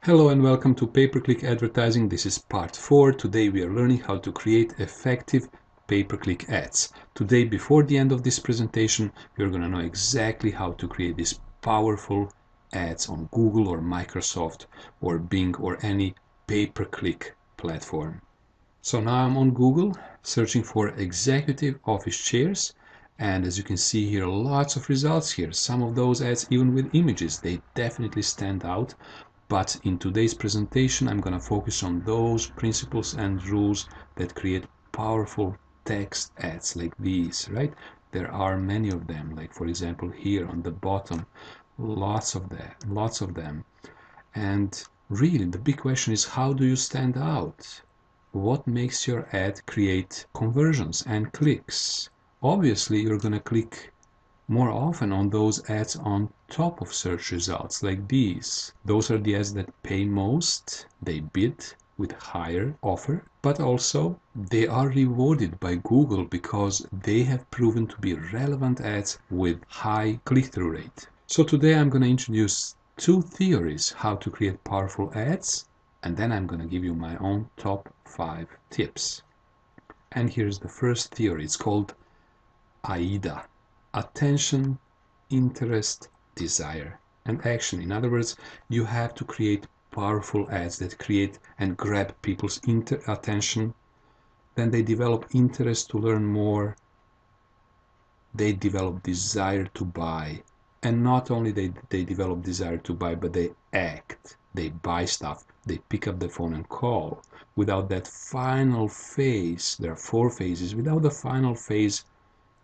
Hello and welcome to pay-per-click advertising. This is part 4. Today we are learning how to create effective pay-per-click ads. Today, before the end of this presentation, you're going to know exactly how to create these powerful ads on Google or Microsoft or Bing or any pay-per-click platform. So now I'm on Google searching for executive office chairs, and as you can see here, lots of results here. Some of those ads even with images, they definitely stand out. But in today's presentation, I'm going to focus on those principles and rules that create powerful text ads like these, right? There are many of them, like for example here on the bottom, lots of them. And really the big question is, how do you stand out? What makes your ad create conversions and clicks? Obviously, you're going to click more often on those ads on top of search results like these. Those are the ads that pay most, they bid with higher offer, but also they are rewarded by Google because they have proven to be relevant ads with high click-through rate. So today I'm going to introduce two theories how to create powerful ads, and then I'm going to give you my own top 5 tips. And here's the first theory. It's called AIDA. Attention, interest, desire, and action. In other words, you have to create powerful ads that create and grab people's attention. Then they develop interest to learn more. They develop desire to buy. And not only they develop desire to buy, but they act. They buy stuff. They pick up the phone and call. Without that final phase, there are 4 phases. Without the final phase,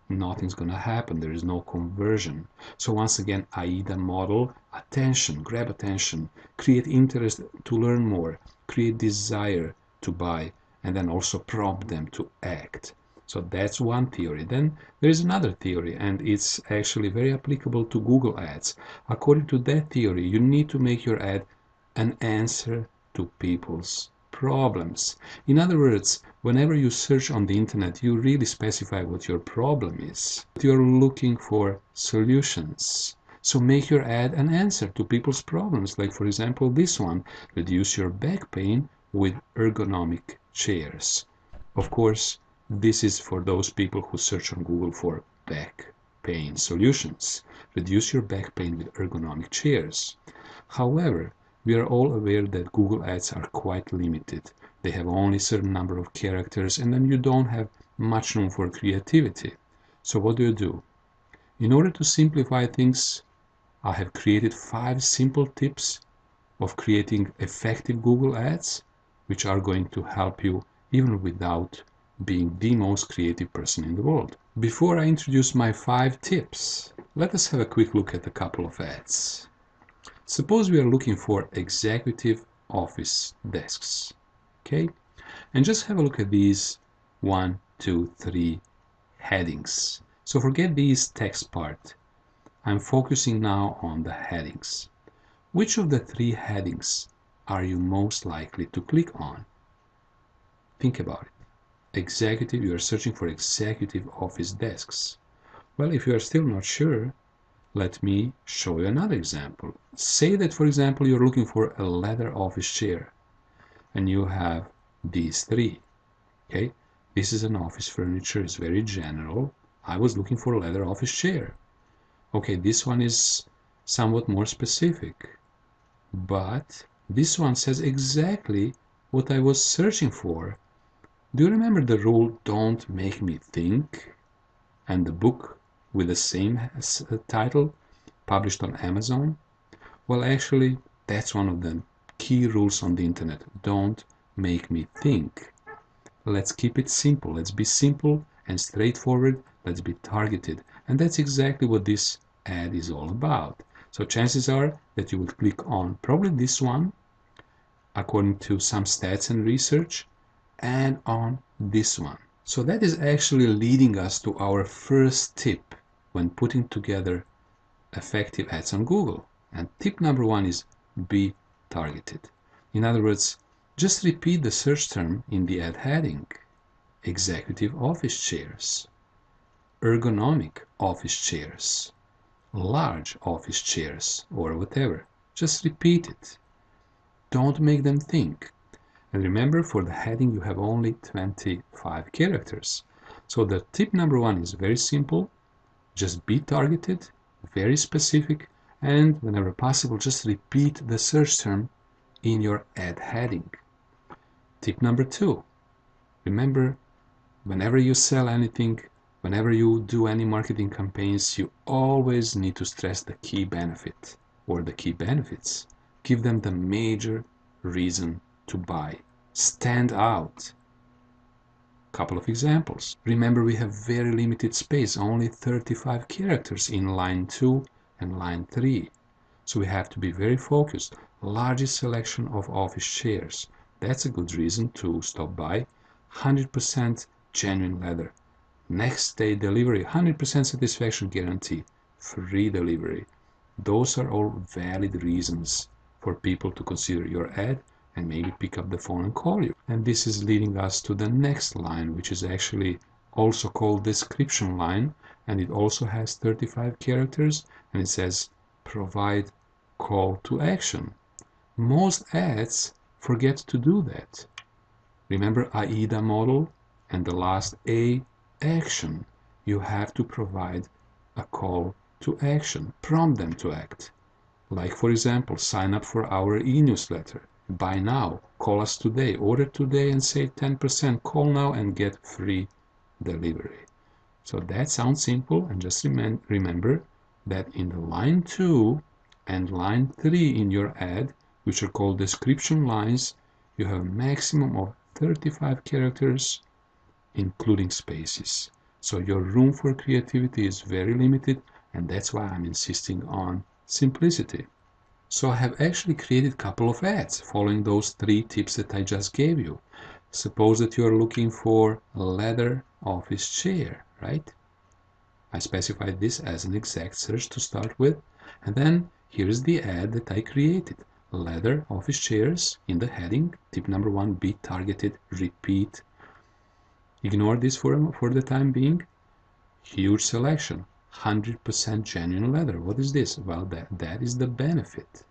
nothing's going to happen. There is no conversion. So once again, AIDA model: attention, grab attention, create interest to learn more, create desire to buy, and then also prompt them to act. So that's one theory. Then there is another theory, and it's actually very applicable to Google Ads. According to that theory, you need to make your ad an answer to people's problems. In other words, whenever you search on the internet, you really specify what your problem is. You're looking for solutions. So make your ad an answer to people's problems. Like for example, this one: reduce your back pain with ergonomic chairs. Of course, this is for those people who search on Google for back pain solutions. Reduce your back pain with ergonomic chairs. However, we are all aware that Google Ads are quite limited. They have only a certain number of characters, and then you don't have much room for creativity. So what do? In order to simplify things, I have created 5 simple tips of creating effective Google Ads, which are going to help you even without being the most creative person in the world. Before I introduce my 5 tips, let us have a quick look at a couple of ads. Suppose we are looking for executive office desks, okay? And just have a look at these 1, 2, 3 headings. So forget these text part. I'm focusing now on the headings. Which of the 3 headings are you most likely to click on? Think about it. Executive, you are searching for executive office desks. Well, if you are still not sure, let me show you another example. Say that, for example, you're looking for a leather office chair, and you have these 3. Okay, this is an office furniture. It's very general. I was looking for a leather office chair. Okay, this one is somewhat more specific, but this one says exactly what I was searching for. Do you remember the rule, "Don't make me think"? And the book with the same title, published on Amazon? Well, actually, that's one of the key rules on the internet. Don't make me think. Let's keep it simple. Let's be simple and straightforward. Let's be targeted. And that's exactly what this ad is all about. So chances are that you will click on probably this one, according to some stats and research, and on this one. So that is actually leading us to our first tip when putting together effective ads on Google. And tip number 1 is be targeted. In other words, just repeat the search term in the ad heading: executive office chairs, ergonomic office chairs, large office chairs, or whatever. Just repeat it. Don't make them think. And remember, for the heading, you have only 25 characters. So the tip number one is very simple. Just be targeted, very specific, and whenever possible, just repeat the search term in your ad heading. Tip number two, remember, whenever you sell anything, whenever you do any marketing campaigns, you always need to stress the key benefit or the key benefits. Give them the major reason to buy. Stand out. Couple of examples. Remember, we have very limited space, only 35 characters in line 2 and line 3. So we have to be very focused. Largest selection of office chairs. That's a good reason to stop by. 100% genuine leather. Next day delivery, 100% satisfaction guarantee. Free delivery. Those are all valid reasons for people to consider your ad and maybe pick up the phone and call you. And this is leading us to the next line, which is actually also called description line, and it also has 35 characters, and it says provide call to action. Most ads forget to do that. Remember AIDA model and the last A, action. You have to provide a call to action, prompt them to act. Like, for example, sign up for our e-newsletter. Buy now, call us today, order today and save 10%, call now and get free delivery. So that sounds simple, and just remember that in the line 2 and line 3 in your ad, which are called description lines, you have a maximum of 35 characters, including spaces. So your room for creativity is very limited, and that's why I'm insisting on simplicity. So I have actually created a couple of ads following those 3 tips that I just gave you. Suppose that you are looking for a leather office chair, right? I specified this as an exact search to start with, and then here's the ad that I created. Leather office chairs in the heading. Tip number 1, be targeted, repeat. Ignore this for the time being. Huge selection. 100% genuine leather. What is this? Well, that is the benefit.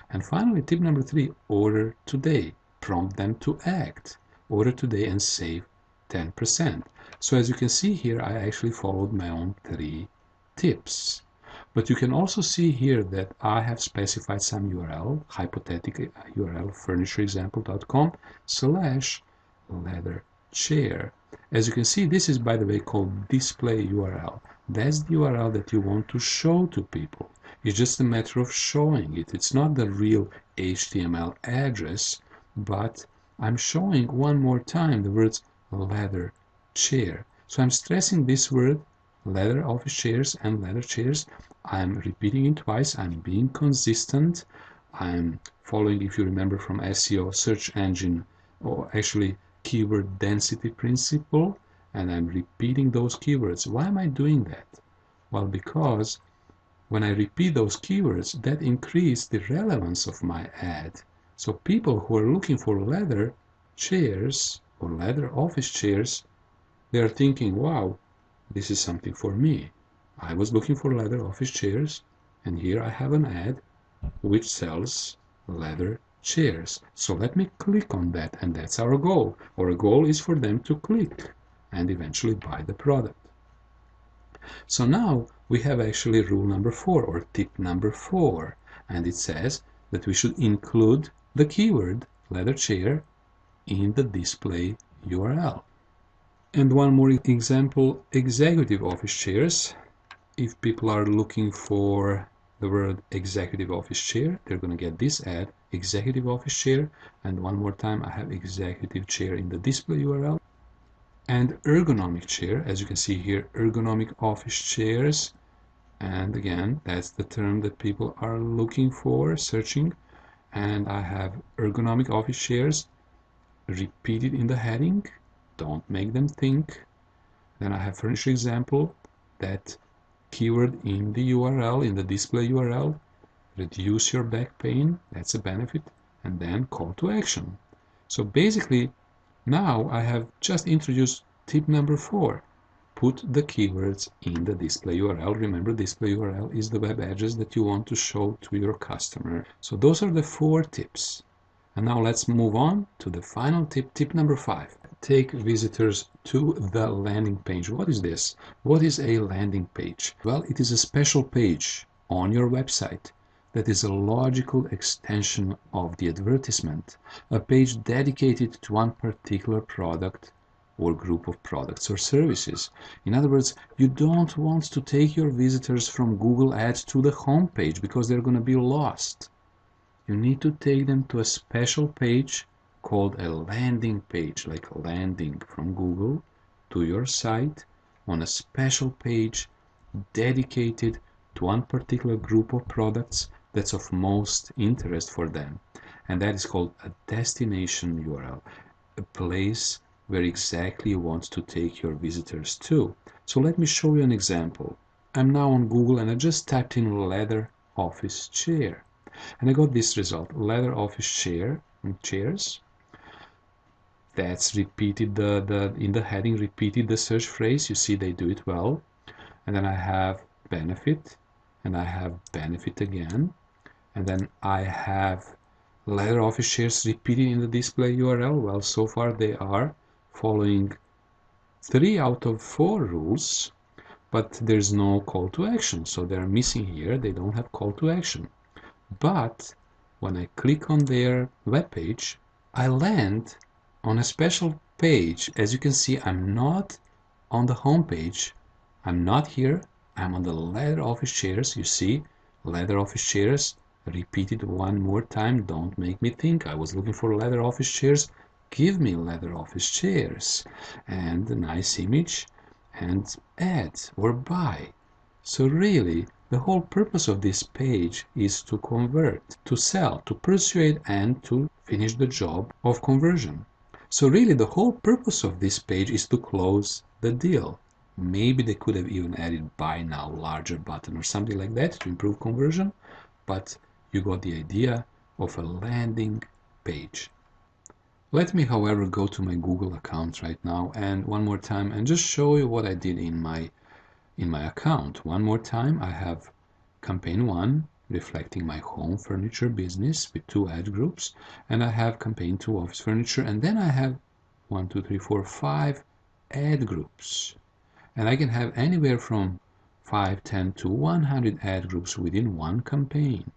And finally, tip number 3, order today. Prompt them to act. Order today and save 10%. So as you can see here, I actually followed my own 3 tips. But you can also see here that I have specified some URL, hypothetical URL, furnitureexample.com/leather chair. As you can see, this is, by the way, called display URL. That's the URL that you want to show to people. It's just a matter of showing it. It's not the real HTML address, but I'm showing one more time the words leather chair. So I'm stressing this word, leather office chairs and leather chairs. I'm repeating it twice. I'm being consistent. I'm following, if you remember from SEO, search engine, or actually keyword density principle, and I'm repeating those keywords. Why am I doing that? Well, because when I repeat those keywords, that increases the relevance of my ad. So people who are looking for leather chairs or leather office chairs, they are thinking, wow, this is something for me. I was looking for leather office chairs, and here I have an ad which sells leather chairs. So let me click on that, and that's our goal. Our goal is for them to click and eventually buy the product. So now we have actually rule number 4 or tip number 4, and it says that we should include the keyword leather chair in the display URL. And one more example, executive office chairs. If people are looking for the word executive office chair, they're going to get this ad, executive office chair, and one more time I have executive chair in the display URL. And ergonomic chair, as you can see here, ergonomic office chairs, and again, that's the term that people are looking for, searching, and I have ergonomic office chairs repeated in the heading. Don't make them think. Then I have furniture example, that keyword in the URL, in the display URL, reduce your back pain, that's a benefit, and then call to action. So basically, now I have just introduced tip number 4. Put the keywords in the display URL. Remember, display URL is the web address that you want to show to your customer. So those are the 4 tips. And now let's move on to the final tip, tip number 5. Take visitors to the landing page. What is this? What is a landing page? Well, it is a special page on your website that is a logical extension of the advertisement, a page dedicated to one particular product or group of products or services. In other words, you don't want to take your visitors from Google Ads to the home page because they're going to be lost. You need to take them to a special page called a landing page, like landing from Google to your site on a special page dedicated to one particular group of products that's of most interest for them. And that is called a destination URL, a place where exactly you want to take your visitors to. So let me show you an example. I'm now on Google and I just typed in leather office chair. And I got this result, leather office chairs. That's repeated in the heading, repeated the search phrase. You see they do it well. And then I have benefit, and I have benefit again. And then I have leather office chairs repeated in the display URL. Well, so far they are following 3 out of 4 rules, but there's no call to action. So they're missing here. They don't have call to action. But when I click on their web page, I land on a special page. As you can see, I'm not on the home page. I'm not here. I'm on the leather office chairs. You see, leather office chairs repeated one more time. Don't make me think I was looking for leather office chairs. Give me leather office chairs. And a nice image and add or buy. So really, the whole purpose of this page is to convert, to sell, to persuade, and to finish the job of conversion. So really, the whole purpose of this page is to close the deal. Maybe they could have even added buy now, larger button or something like that to improve conversion, but you got the idea of a landing page. Let me, however, go to my Google account right now and one more time and just show you what I did in my account. One more time, I have campaign 1 reflecting my home furniture business with 2 ad groups, and I have campaign 2 office furniture, and then I have 1, 2, 3, 4, 5 ad groups. And I can have anywhere from 5, 10 to 100 ad groups within one campaign.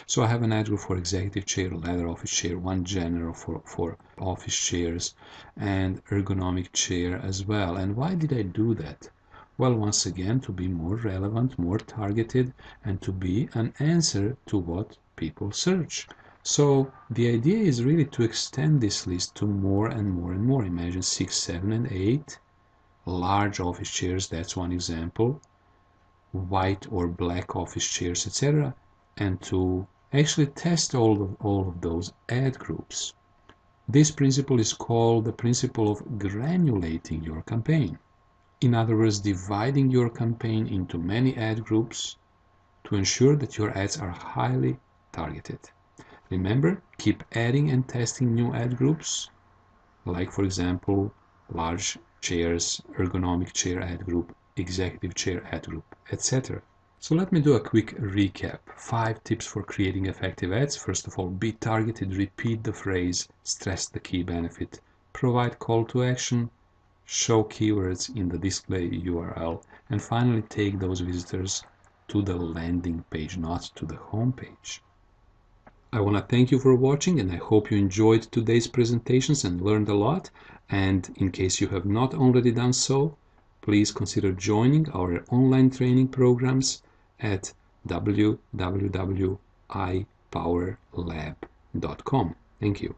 So I have an ad group for executive chair, leather office chair, one general for office chairs, and ergonomic chair as well. And why did I do that? Well, once again, to be more relevant, more targeted, and to be an answer to what people search. So the idea is really to extend this list to more and more and more. Imagine 6, 7, and 8 large office chairs. That's one example. White or black office chairs, etc. And to actually test all of those ad groups. This principle is called the principle of granulating your campaign. In other words, dividing your campaign into many ad groups to ensure that your ads are highly targeted. Remember, keep adding and testing new ad groups, like for example, large chairs, ergonomic chair ad group, executive chair ad group, etc. So let me do a quick recap. 5 tips for creating effective ads. First of all, be targeted, repeat the phrase, stress the key benefit, provide call to action, show keywords in the display URL, and finally take those visitors to the landing page, not to the home page. I want to thank you for watching, and I hope you enjoyed today's presentations and learned a lot. And in case you have not already done so, please consider joining our online training programs at www.ipowerlab.com. Thank you.